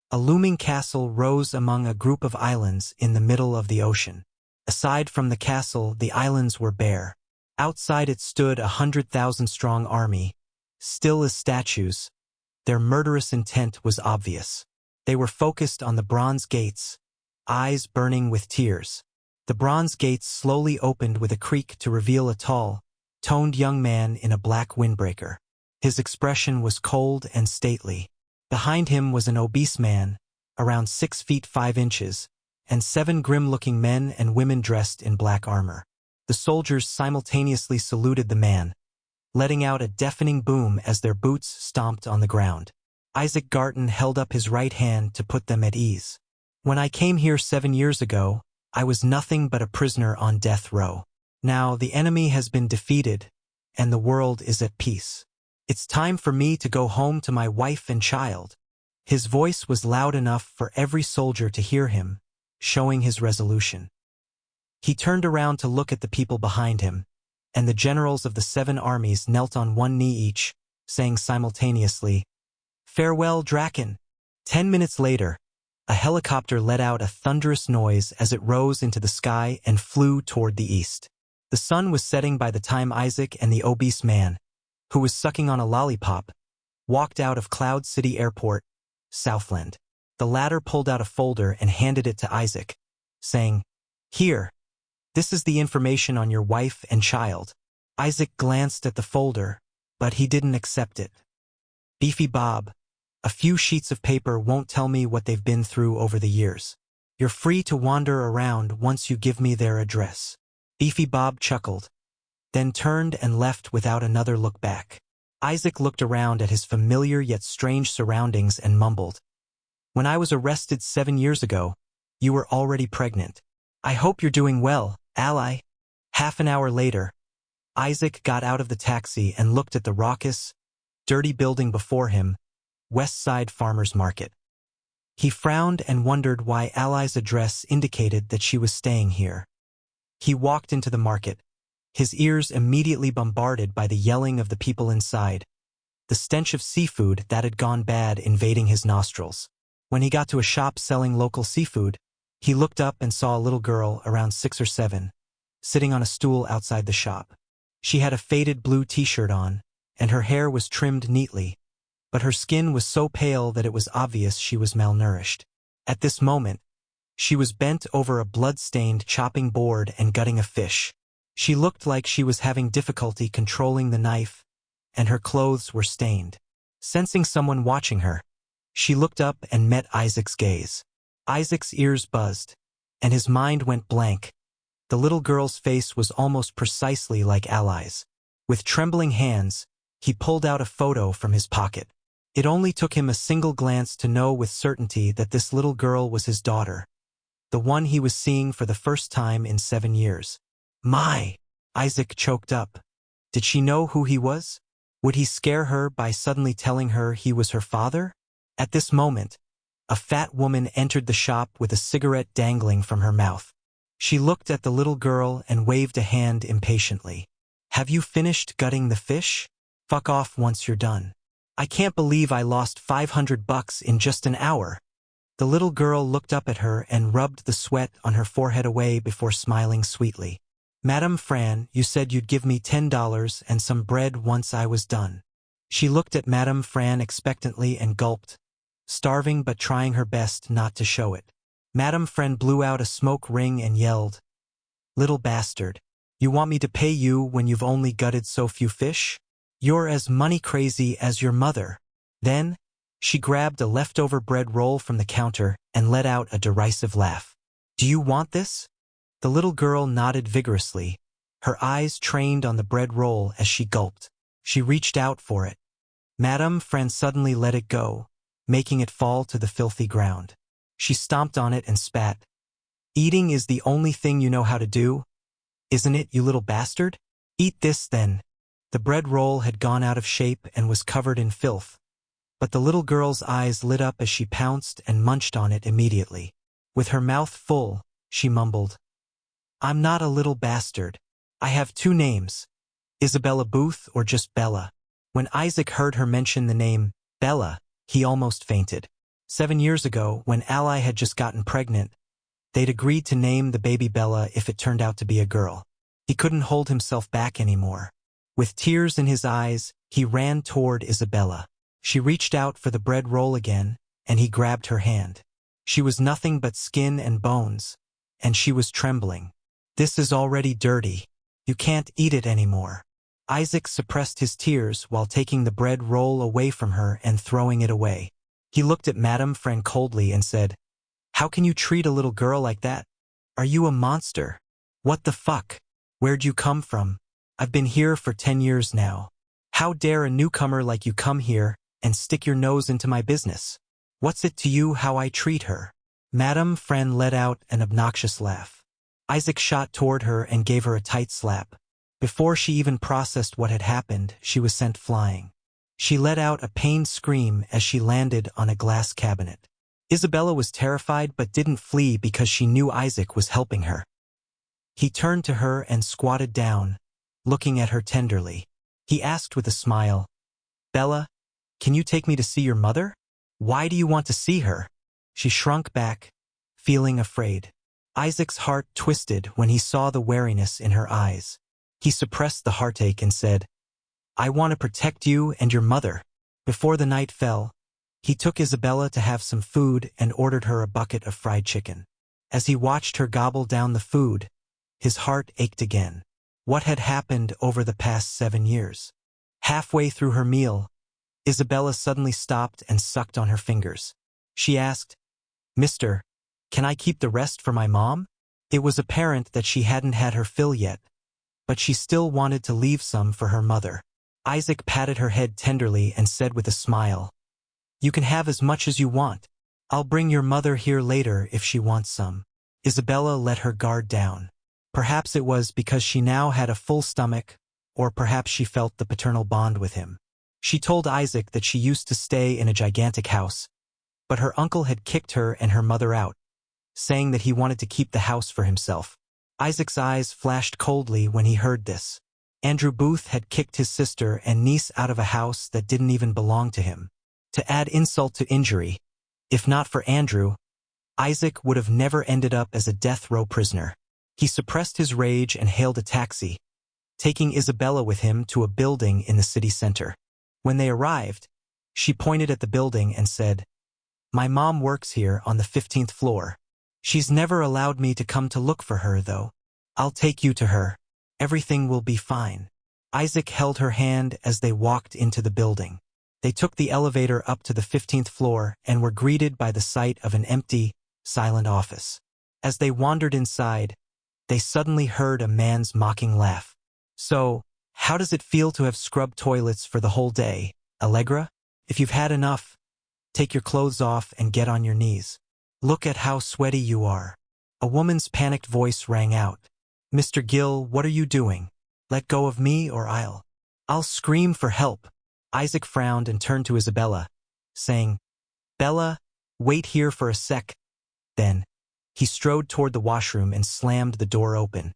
A looming castle rose among a group of islands in the middle of the ocean. Aside from the castle, the islands were bare. Outside it stood 100,000-strong army, still as statues. Their murderous intent was obvious. They were focused on the bronze gates, eyes burning with tears. The bronze gates slowly opened with a creak to reveal a tall, toned young man in a black windbreaker. His expression was cold and stately. Behind him was an obese man, around 6 feet 5 inches, and 7 grim-looking men and women dressed in black armor. The soldiers simultaneously saluted the man, letting out a deafening boom as their boots stomped on the ground. Isaac Garton held up his right hand to put them at ease. "When I came here 7 years ago, I was nothing but a prisoner on death row. Now the enemy has been defeated, and the world is at peace. It's time for me to go home to my wife and child." His voice was loud enough for every soldier to hear him, showing his resolution. He turned around to look at the people behind him, and the generals of the 7 armies knelt on 1 knee each, saying simultaneously, "Farewell, Draken." 10 minutes later, a helicopter let out a thunderous noise as it rose into the sky and flew toward the east. The sun was setting by the time Isaac and the obese man, who was sucking on a lollipop, walked out of Cloud City Airport, Southland. The latter pulled out a folder and handed it to Isaac, saying, "Here, this is the information on your wife and child." Isaac glanced at the folder, but he didn't accept it. "Beefy Bob, a few sheets of paper won't tell me what they've been through over the years. You're free to wander around once you give me their address." Beefy Bob chuckled, then turned and left without another look back. Isaac looked around at his familiar yet strange surroundings and mumbled, "When I was arrested 7 years ago, you were already pregnant. I hope you're doing well, ally." Half an hour later, Isaac got out of the taxi and looked at the raucous, dirty building before him, West Side Farmers Market. He frowned and wondered why Ally's address indicated that she was staying here. He walked into the market, his ears immediately bombarded by the yelling of the people inside, the stench of seafood that had gone bad invading his nostrils. When he got to a shop selling local seafood, he looked up and saw a little girl around 6 or 7, sitting on a stool outside the shop. She had a faded blue t-shirt on, and her hair was trimmed neatly, but her skin was so pale that it was obvious she was malnourished. At this moment, she was bent over a blood-stained chopping board and gutting a fish. She looked like she was having difficulty controlling the knife, and her clothes were stained. Sensing someone watching her, she looked up and met Isaac's gaze. Isaac's ears buzzed, and his mind went blank. The little girl's face was almost precisely like Ally's. With trembling hands, he pulled out a photo from his pocket. It only took him a single glance to know with certainty that this little girl was his daughter, the one he was seeing for the first time in 7 years. "My!" Isaac choked up. Did she know who he was? Would he scare her by suddenly telling her he was her father? At this moment, a fat woman entered the shop with a cigarette dangling from her mouth. She looked at the little girl and waved a hand impatiently. "Have you finished gutting the fish? Fuck off once you're done. I can't believe I lost $500 in just an hour." The little girl looked up at her and rubbed the sweat on her forehead away before smiling sweetly. "Madame Fran, you said you'd give me $10 and some bread once I was done." She looked at Madame Fran expectantly and gulped, starving but trying her best not to show it. Madame Fran blew out a smoke ring and yelled, "Little bastard, you want me to pay you when you've only gutted so few fish? You're as money crazy as your mother." Then, she grabbed a leftover bread roll from the counter and let out a derisive laugh. "Do you want this?" The little girl nodded vigorously, her eyes trained on the bread roll as she gulped. She reached out for it. Madame Fran suddenly let it go, making it fall to the filthy ground. She stomped on it and spat. "Eating is the only thing you know how to do, isn't it, you little bastard? Eat this then." The bread roll had gone out of shape and was covered in filth, but the little girl's eyes lit up as she pounced and munched on it immediately. With her mouth full, she mumbled, "I'm not a little bastard. I have 2 names, Isabella Booth or just Bella." When Isaac heard her mention the name Bella, he almost fainted. 7 years ago, when Ally had just gotten pregnant, they'd agreed to name the baby Bella if it turned out to be a girl. He couldn't hold himself back anymore. With tears in his eyes, he ran toward Isabella. She reached out for the bread roll again, and he grabbed her hand. She was nothing but skin and bones, and she was trembling. "This is already dirty. You can't eat it anymore." Isaac suppressed his tears while taking the bread roll away from her and throwing it away. He looked at Madame Fran coldly and said, "How can you treat a little girl like that? Are you a monster? What the fuck? Where'd you come from? I've been here for 10 years now. How dare a newcomer like you come here and stick your nose into my business? What's it to you how I treat her?" Madame Fran let out an obnoxious laugh. Isaac shot toward her and gave her a tight slap. Before she even processed what had happened, she was sent flying. She let out a pained scream as she landed on a glass cabinet. Isabella was terrified but didn't flee because she knew Isaac was helping her. He turned to her and squatted down, looking at her tenderly. He asked with a smile, "Bella, can you take me to see your mother? Why do you want to see her?" She shrunk back, feeling afraid. Isaac's heart twisted when he saw the wariness in her eyes. He suppressed the heartache and said, "I want to protect you and your mother." Before the night fell, he took Isabella to have some food and ordered her a bucket of fried chicken. As he watched her gobble down the food, his heart ached again. What had happened over the past 7 years? Halfway through her meal, Isabella suddenly stopped and sucked on her fingers. She asked, "Mister, can I keep the rest for my mom?" It was apparent that she hadn't had her fill yet, but she still wanted to leave some for her mother. Isaac patted her head tenderly and said with a smile, "You can have as much as you want. I'll bring your mother here later if she wants some." Isabella let her guard down. Perhaps it was because she now had a full stomach, or perhaps she felt the paternal bond with him. She told Isaac that she used to stay in a gigantic house, but her uncle had kicked her and her mother out, saying that he wanted to keep the house for himself. Isaac's eyes flashed coldly when he heard this. Andrew Booth had kicked his sister and niece out of a house that didn't even belong to him. To add insult to injury, if not for Andrew, Isaac would have never ended up as a death row prisoner. He suppressed his rage and hailed a taxi, taking Isabella with him to a building in the city center. When they arrived, she pointed at the building and said, "My mom works here on the 15th floor. She's never allowed me to come to look for her, though. I'll take you to her. Everything will be fine." Isaac held her hand as they walked into the building. They took the elevator up to the 15th floor and were greeted by the sight of an empty, silent office. As they wandered inside, they suddenly heard a man's mocking laugh. "So, how does it feel to have scrubbed toilets for the whole day, Allegra? If you've had enough, take your clothes off and get on your knees. Look at how sweaty you are." A woman's panicked voice rang out. "Mr. Gill, what are you doing? Let go of me or I'll scream for help." Isaac frowned and turned to Isabella, saying, "Bella, wait here for a sec." Then, he strode toward the washroom and slammed the door open.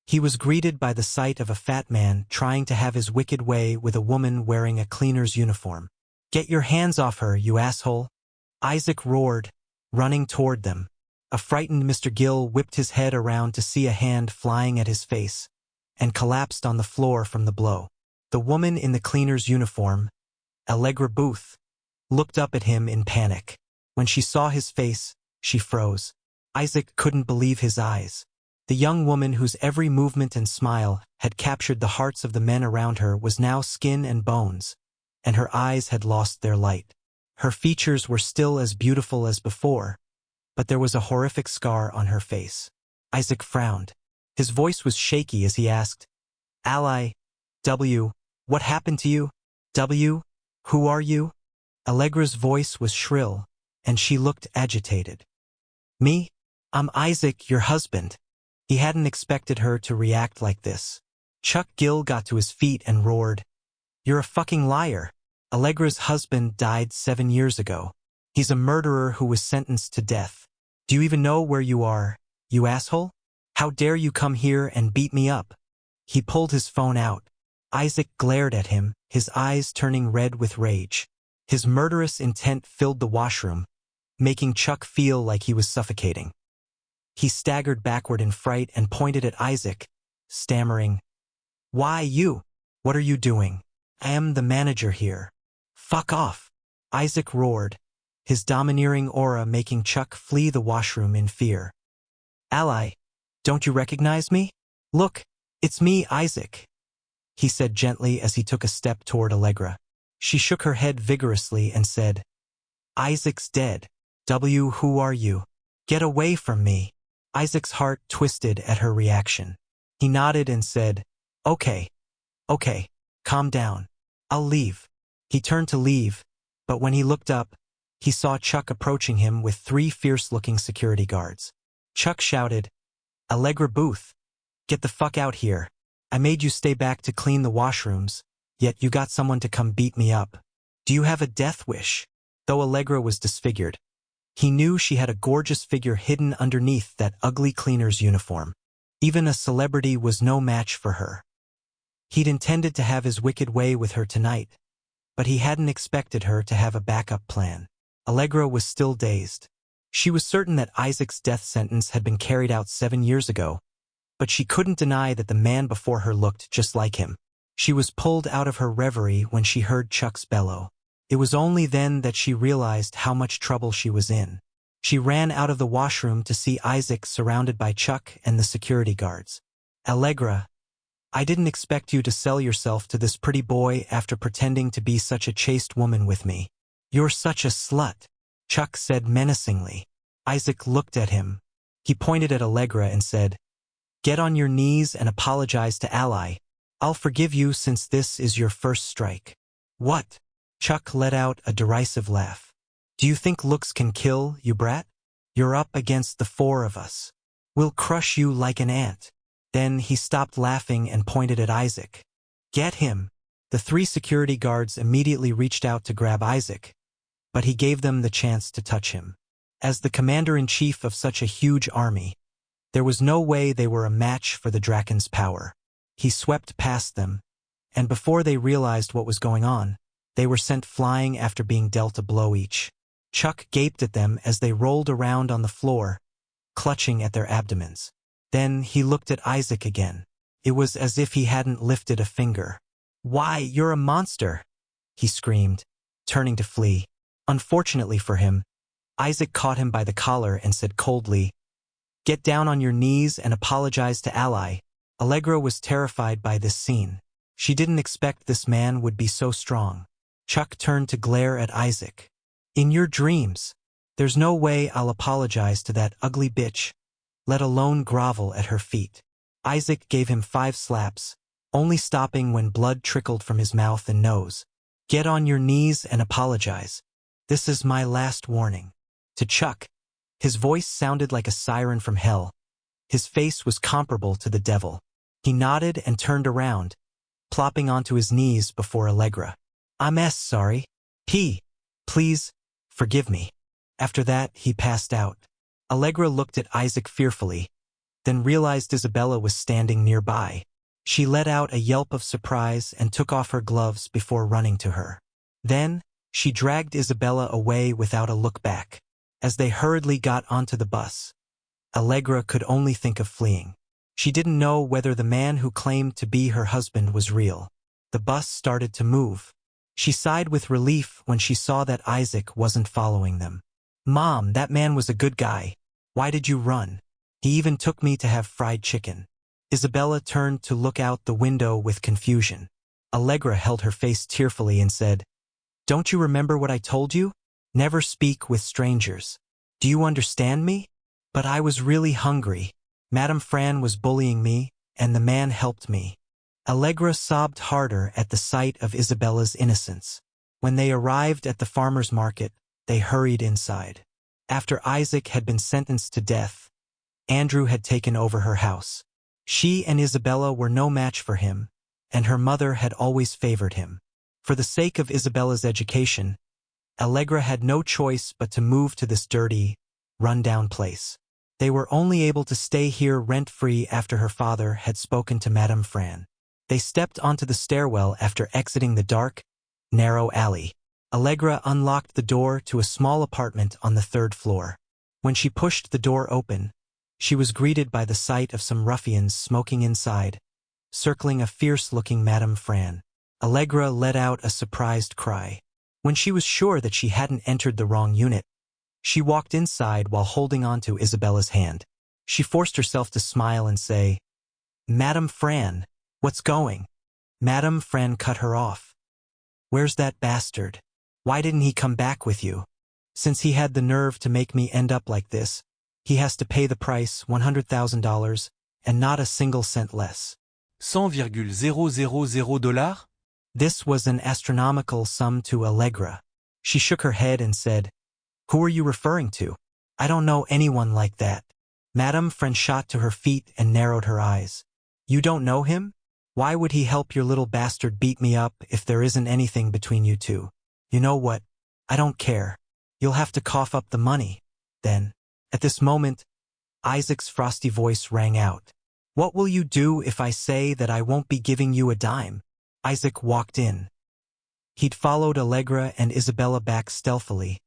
He was greeted by the sight of a fat man trying to have his wicked way with a woman wearing a cleaner's uniform. "Get your hands off her, you asshole!" Isaac roared, running toward them. A frightened Mr. Gill whipped his head around to see a hand flying at his face, and collapsed on the floor from the blow. The woman in the cleaner's uniform, Allegra Booth, looked up at him in panic. When she saw his face, she froze. Isaac couldn't believe his eyes. The young woman whose every movement and smile had captured the hearts of the men around her was now skin and bones, and her eyes had lost their light. Her features were still as beautiful as before, but there was a horrific scar on her face. Isaac frowned. His voice was shaky as he asked, "Ally, W, what happened to you? W, who are you?" Allegra's voice was shrill, and she looked agitated. "Me? I'm Isaac, your husband." He hadn't expected her to react like this. Chuck Gill got to his feet and roared, "You're a fucking liar. Allegra's husband died 7 years ago. He's a murderer who was sentenced to death. Do you even know where you are, you asshole? How dare you come here and beat me up?" He pulled his phone out. Isaac glared at him, his eyes turning red with rage. His murderous intent filled the washroom, making Chuck feel like he was suffocating. He staggered backward in fright and pointed at Isaac, stammering, "Why you? What are you doing? I am the manager here." "Fuck off," Isaac roared, his domineering aura making Chuck flee the washroom in fear. "Ally, don't you recognize me? Look, it's me, Isaac," he said gently as he took a step toward Allegra. She shook her head vigorously and said, "Isaac's dead. Who are you? Get away from me." Isaac's heart twisted at her reaction. He nodded and said, Okay, calm down. I'll leave." He turned to leave, but when he looked up, he saw Chuck approaching him with 3 fierce-looking security guards. Chuck shouted, "Allegra Booth, get the fuck out here. I made you stay back to clean the washrooms, yet you got someone to come beat me up. Do you have a death wish?" Though Allegra was disfigured, he knew she had a gorgeous figure hidden underneath that ugly cleaner's uniform. Even a celebrity was no match for her. He'd intended to have his wicked way with her tonight, but he hadn't expected her to have a backup plan. Allegra was still dazed. She was certain that Isaac's death sentence had been carried out 7 years ago, but she couldn't deny that the man before her looked just like him. She was pulled out of her reverie when she heard Chuck's bellow. It was only then that she realized how much trouble she was in. She ran out of the washroom to see Isaac surrounded by Chuck and the security guards. "Allegra, I didn't expect you to sell yourself to this pretty boy after pretending to be such a chaste woman with me. You're such a slut," Chuck said menacingly. Isaac looked at him. He pointed at Allegra and said, "Get on your knees and apologize to Ally. I'll forgive you since this is your first strike." "What?" Chuck let out a derisive laugh. "Do you think looks can kill, you brat? You're up against the 4 of us. We'll crush you like an ant." Then he stopped laughing and pointed at Isaac. "Get him." The 3 security guards immediately reached out to grab Isaac, but he gave them the chance to touch him. As the commander-in-chief of such a huge army, there was no way they were a match for the Draken's power. He swept past them, and before they realized what was going on, they were sent flying after being dealt a blow each. Chuck gaped at them as they rolled around on the floor, clutching at their abdomens. Then he looked at Isaac again. It was as if he hadn't lifted a finger. "Why, you're a monster!" he screamed, turning to flee. Unfortunately for him, Isaac caught him by the collar and said coldly, "Get down on your knees and apologize to Ally." Allegra was terrified by this scene. She didn't expect this man would be so strong. Chuck turned to glare at Isaac. "In your dreams. There's no way I'll apologize to that ugly bitch, let alone grovel at her feet." Isaac gave him 5 slaps, only stopping when blood trickled from his mouth and nose. "Get on your knees and apologize. This is my last warning." To Chuck, his voice sounded like a siren from hell. His face was comparable to the devil. He nodded and turned around, plopping onto his knees before Allegra. "I'm sorry. Please, forgive me." After that, he passed out. Allegra looked at Isaac fearfully, then realized Isabella was standing nearby. She let out a yelp of surprise and took off her gloves before running to her. Then, she dragged Isabella away without a look back. As they hurriedly got onto the bus, Allegra could only think of fleeing. She didn't know whether the man who claimed to be her husband was real. The bus started to move. She sighed with relief when she saw that Isaac wasn't following them. "Mom, that man was a good guy. Why did you run? He even took me to have fried chicken." Isabella turned to look out the window with confusion. Allegra held her face tearfully and said, "Don't you remember what I told you? Never speak with strangers. Do you understand me? But I was really hungry. Madame Fran was bullying me, and the man helped me." Allegra sobbed harder at the sight of Isabella's innocence. When they arrived at the farmer's market, they hurried inside. After Isaac had been sentenced to death, Andrew had taken over her house. She and Isabella were no match for him, and her mother had always favored him. For the sake of Isabella's education, Allegra had no choice but to move to this dirty, run-down place. They were only able to stay here rent-free after her father had spoken to Madame Fran. They stepped onto the stairwell after exiting the dark, narrow alley. Allegra unlocked the door to a small apartment on the 3rd floor. When she pushed the door open, she was greeted by the sight of some ruffians smoking inside, circling a fierce-looking Madame Fran. Allegra let out a surprised cry. When she was sure that she hadn't entered the wrong unit, she walked inside while holding on to Isabella's hand. She forced herself to smile and say, "Madame Fran, what's going?" Madame Fran cut her off. "Where's that bastard? Why didn't he come back with you? Since he had the nerve to make me end up like this, he has to pay the price, $100,000, and not a single cent less." $100,000? This was an astronomical sum to Allegra. She shook her head and said, "Who are you referring to? I don't know anyone like that." Madame Fran shot to her feet and narrowed her eyes. "You don't know him? Why would he help your little bastard beat me up if there isn't anything between you two? You know what? I don't care. You'll have to cough up the money, then." At this moment, Isaac's frosty voice rang out. "What will you do if I say that I won't be giving you a dime?" Isaac walked in. He'd followed Allegra and Isabella back stealthily,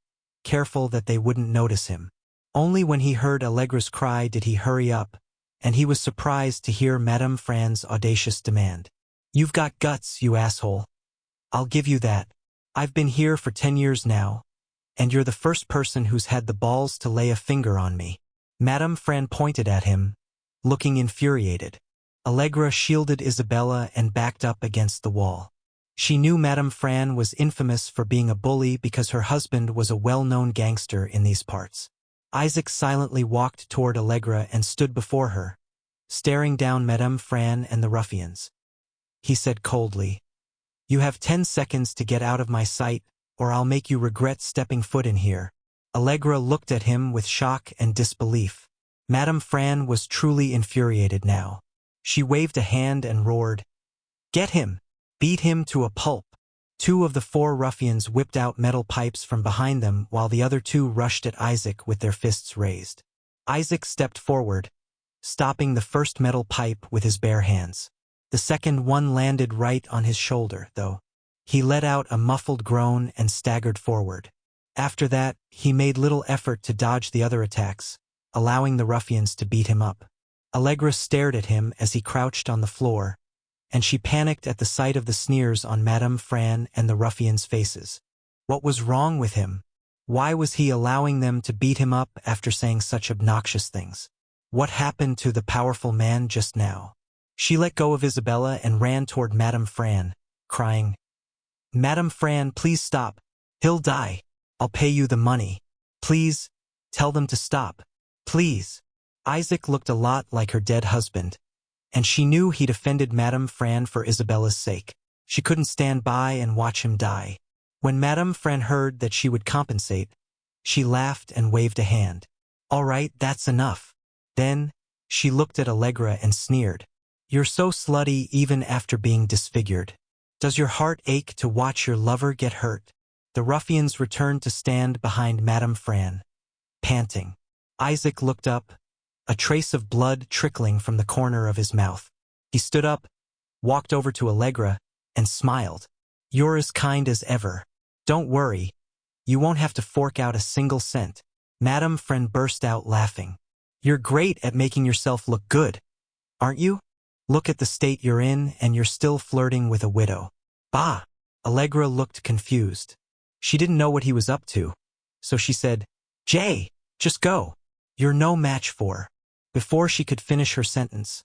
careful that they wouldn't notice him. Only when he heard Allegra's cry did he hurry up, and he was surprised to hear Madame Fran's audacious demand. "You've got guts, you asshole. I'll give you that. I've been here for 10 years now, and you're the first person who's had the balls to lay a finger on me." Madame Fran pointed at him, looking infuriated. Allegra shielded Isabella and backed up against the wall. She knew Madame Fran was infamous for being a bully because her husband was a well-known gangster in these parts. Isaac silently walked toward Allegra and stood before her, staring down Madame Fran and the ruffians. He said coldly, "You have 10 seconds to get out of my sight, or I'll make you regret stepping foot in here." Allegra looked at him with shock and disbelief. Madame Fran was truly infuriated now. She waved a hand and roared, "Get him! Beat him to a pulp!" 2 of the 4 ruffians whipped out metal pipes from behind them while the other 2 rushed at Isaac with their fists raised. Isaac stepped forward, stopping the first metal pipe with his bare hands. The second one landed right on his shoulder, though. He let out a muffled groan and staggered forward. After that, he made little effort to dodge the other attacks, allowing the ruffians to beat him up. Allegra stared at him as he crouched on the floor, and she panicked at the sight of the sneers on Madame Fran and the ruffians' faces. What was wrong with him? Why was he allowing them to beat him up after saying such obnoxious things? What happened to the powerful man just now? She let go of Isabella and ran toward Madame Fran, crying, "Madame Fran, please stop. He'll die. I'll pay you the money. Please, tell them to stop. Please." Isaac looked a lot like her dead husband, and she knew he'd offended Madame Fran for Isabella's sake. She couldn't stand by and watch him die. When Madame Fran heard that she would compensate, she laughed and waved a hand. "All right, that's enough." Then, she looked at Allegra and sneered, "You're so slutty even after being disfigured. Does your heart ache to watch your lover get hurt?" The ruffians returned to stand behind Madame Fran, panting. Isaac looked up, a trace of blood trickling from the corner of his mouth. He stood up, walked over to Allegra, and smiled. "You're as kind as ever. Don't worry, you won't have to fork out a single cent." Madame Fran burst out laughing. "You're great at making yourself look good, aren't you? Look at the state you're in and you're still flirting with a widow." "Bah!" Allegra looked confused. She didn't know what he was up to, so she said, "Jay, just go. You're no match for." Before she could finish her sentence,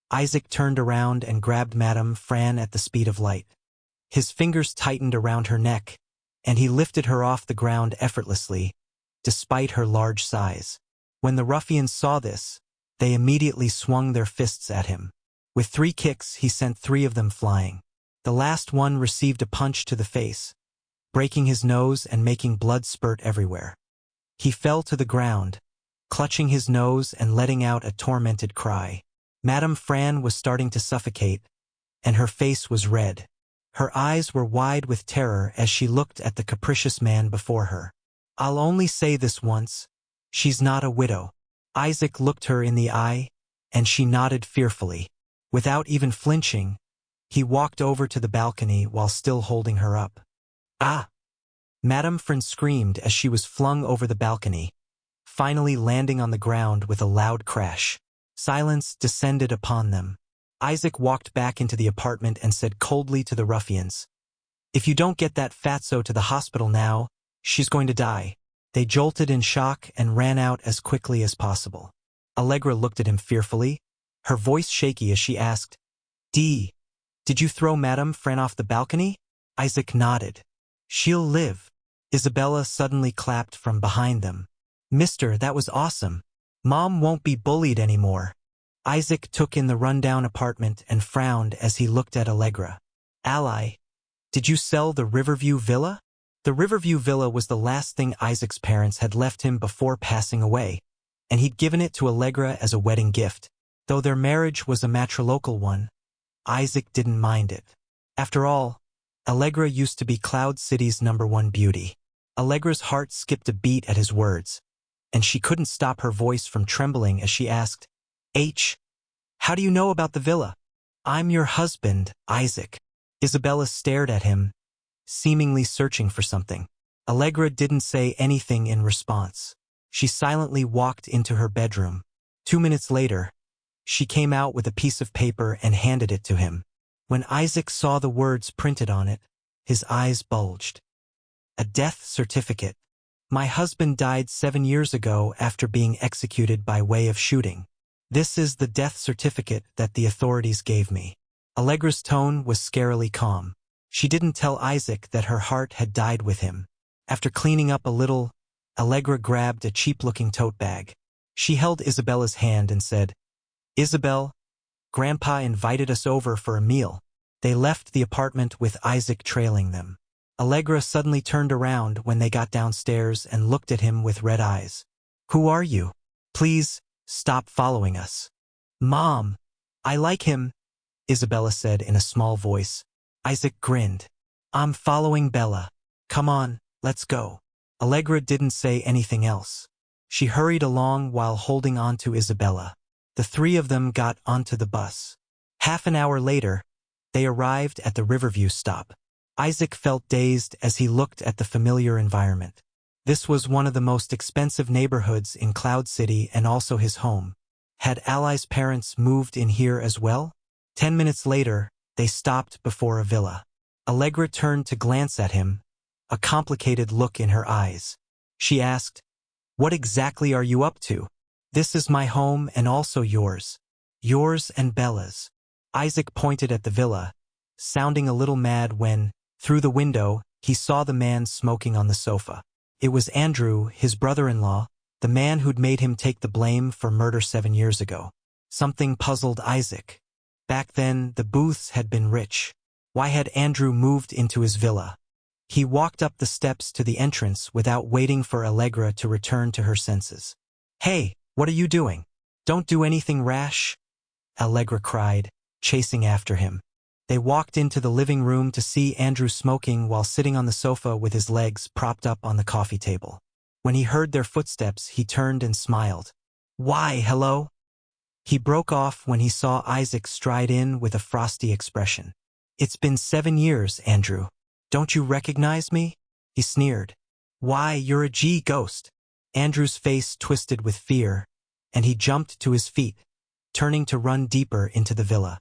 Isaac turned around and grabbed Madame Fran at the speed of light. His fingers tightened around her neck, and he lifted her off the ground effortlessly, despite her large size. When the ruffians saw this, they immediately swung their fists at him. With 3 kicks, he sent 3 of them flying. The last one received a punch to the face, breaking his nose and making blood spurt everywhere. He fell to the ground, clutching his nose and letting out a tormented cry. Madame Fran was starting to suffocate, and her face was red. Her eyes were wide with terror as she looked at the capricious man before her. "I'll only say this once. She's not a widow." Isaac looked her in the eye, and she nodded fearfully. Without even flinching, he walked over to the balcony while still holding her up. "Ah!" Madame Fran screamed as she was flung over the balcony, finally landing on the ground with a loud crash. Silence descended upon them. Isaac walked back into the apartment and said coldly to the ruffians, "If you don't get that fatso to the hospital now, she's going to die." They jolted in shock and ran out as quickly as possible. Allegra looked at him fearfully, her voice shaky as she asked, Did you throw Madame Fran off the balcony?" Isaac nodded. "She'll live." Isabella suddenly clapped from behind them. "Mister, that was awesome. Mom won't be bullied anymore." Isaac took in the rundown apartment and frowned as he looked at Allegra. "Ally, did you sell the Riverview Villa?" The Riverview Villa was the last thing Isaac's parents had left him before passing away, and he'd given it to Allegra as a wedding gift. Though their marriage was a matrilocal one, Isaac didn't mind it. After all, Allegra used to be Cloud City's #1 beauty. Allegra's heart skipped a beat at his words, and she couldn't stop her voice from trembling as she asked, How do you know about the villa?" "I'm your husband, Isaac." Isabella stared at him, seemingly searching for something. Allegra didn't say anything in response. She silently walked into her bedroom. 2 minutes later, she came out with a piece of paper and handed it to him. When Isaac saw the words printed on it, his eyes bulged. "A death certificate. My husband died 7 years ago after being executed by way of shooting. This is the death certificate that the authorities gave me." Allegra's tone was scarily calm. She didn't tell Isaac that her heart had died with him. After cleaning up a little, Allegra grabbed a cheap-looking tote bag. She held Isabella's hand and said, "Isabel, Grandpa invited us over for a meal." They left the apartment with Isaac trailing them. Allegra suddenly turned around when they got downstairs and looked at him with red eyes. "Who are you? Please, stop following us." "Mom, I like him," Isabella said in a small voice. Isaac grinned. "I'm following Bella. Come on, let's go." Allegra didn't say anything else. She hurried along while holding on to Isabella. The three of them got onto the bus. Half an hour later, they arrived at the Riverview stop. Isaac felt dazed as he looked at the familiar environment. This was one of the most expensive neighborhoods in Cloud City and also his home. Had Ally's parents moved in here as well? 10 minutes later, they stopped before a villa. Allegra turned to glance at him, a complicated look in her eyes. She asked, "What exactly are you up to?" "This is my home and also yours. Yours and Bella's." Isaac pointed at the villa, sounding a little mad when, through the window, he saw the man smoking on the sofa. It was Andrew, his brother-in-law, the man who'd made him take the blame for murder 7 years ago. Something puzzled Isaac. Back then, the Booths had been rich. Why had Andrew moved into his villa? He walked up the steps to the entrance without waiting for Allegra to return to her senses. "Hey, what are you doing? Don't do anything rash," Allegra cried, chasing after him. They walked into the living room to see Andrew smoking while sitting on the sofa with his legs propped up on the coffee table. When he heard their footsteps, he turned and smiled. "Why, hello?" He broke off when he saw Isaac stride in with a frosty expression. "It's been 7 years, Andrew. Don't you recognize me?" He sneered. "Why, you're a ghost." Andrew's face twisted with fear, and he jumped to his feet, turning to run deeper into the villa.